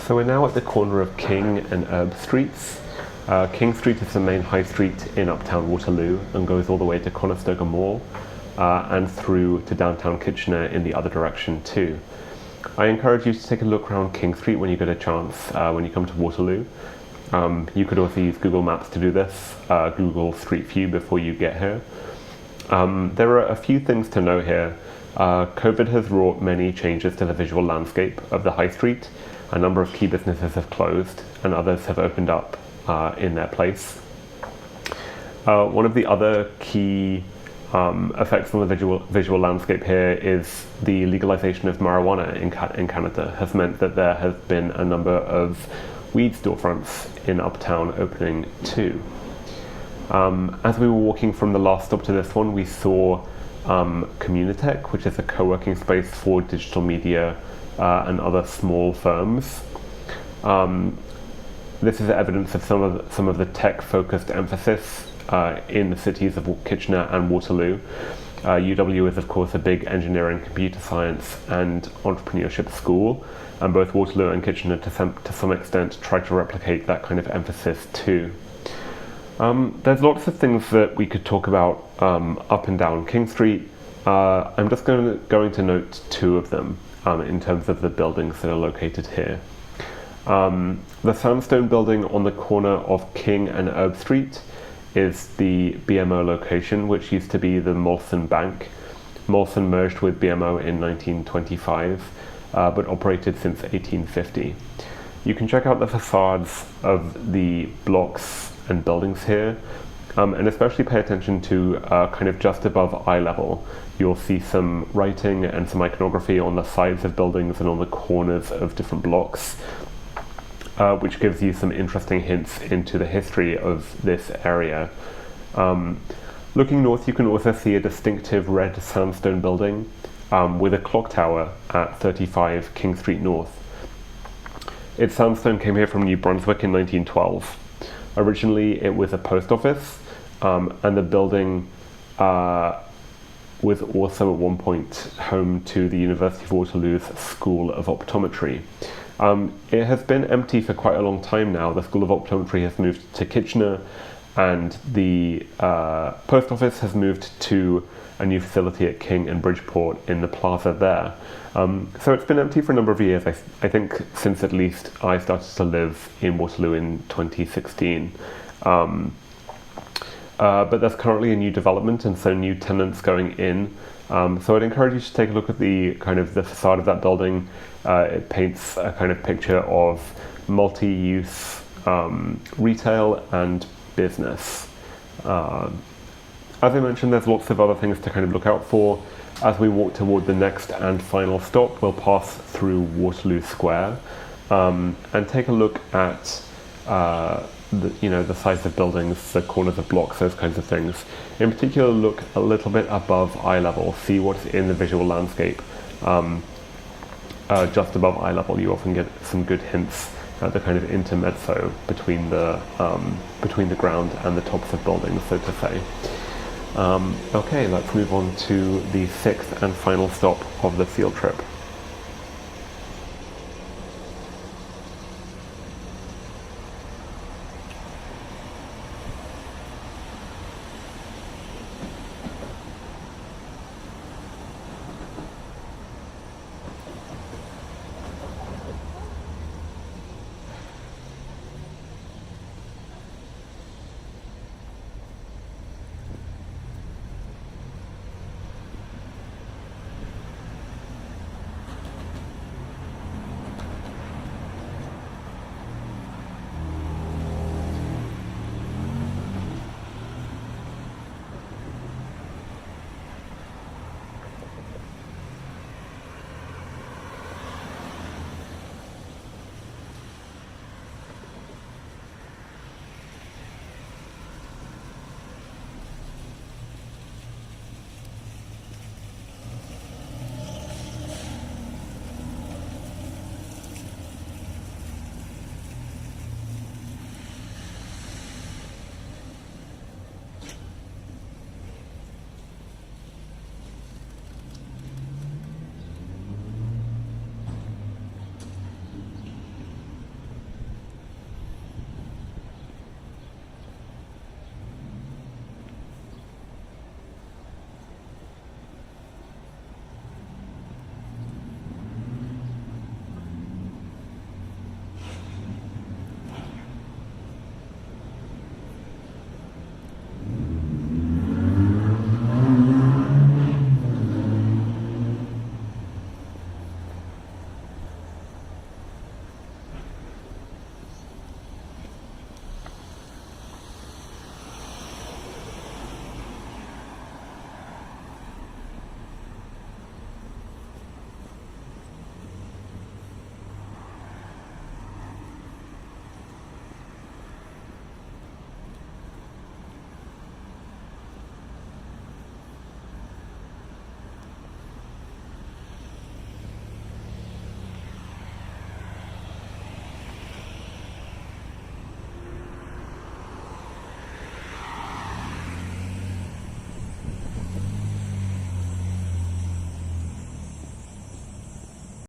So we're now at the corner of King and Herb Streets. King Street is the main high street in Uptown Waterloo and goes all the way to Conestoga Mall and through to downtown Kitchener in the other direction too. I encourage you to take a look around King Street when you get a chance, when you come to Waterloo. You could also use Google Maps to do this, Google Street View before you get here. There are a few things to know here. COVID has wrought many changes to the visual landscape of the high street. A number of key businesses have closed and others have opened up in their place. One of the other key effects on the visual landscape here is the legalization of marijuana in Canada has meant that there has been a number of weed storefronts in Uptown opening too. As we were walking from the last stop to this one, we saw Communitech, which is a co-working space for digital media and other small firms. This is evidence of some of the tech-focused emphasis in the cities of Kitchener and Waterloo. UW is of course a big engineering, computer science and entrepreneurship school, and both Waterloo and Kitchener to some extent try to replicate that kind of emphasis too. There's lots of things that we could talk about up and down King Street. I'm just going to note two of them in terms of the buildings that are located here. The sandstone building on the corner of King and Herb Street is the BMO location, which used to be the Molson Bank. Molson merged with BMO in 1925, but operated since 1850. You can check out the facades of the blocks and buildings here, and especially pay attention to kind of just above eye level. You'll see some writing and some iconography on the sides of buildings and on the corners of different blocks, which gives you some interesting hints into the history of this area. Looking north, you can also see a distinctive red sandstone building with a clock tower at 35 King Street North. Its sandstone came here from New Brunswick in 1912. Originally, it was a post office, and the building was also at one point home to the University of Waterloo's School of Optometry. It has been empty for quite a long time now. The School of Optometry has moved to Kitchener, and the post office has moved to a new facility at King and Bridgeport in the plaza there. So it's been empty for a number of years, I think since at least I started to live in Waterloo in 2016. But there's currently a new development and so new tenants going in. So I'd encourage you to take a look at the kind of the facade of that building. It paints a kind of picture of multi-use retail and business. As I mentioned, there's lots of other things to kind of look out for. As we walk toward the next and final stop, we'll pass through Waterloo Square and take a look at the size of buildings, the corners of blocks, those kinds of things. In particular, look a little bit above eye level, see what's in the visual landscape. Just above eye level, you often get some good hints at the kind of intermezzo between the ground and the tops of buildings, so to say. Okay, let's move on to the sixth and final stop of the field trip.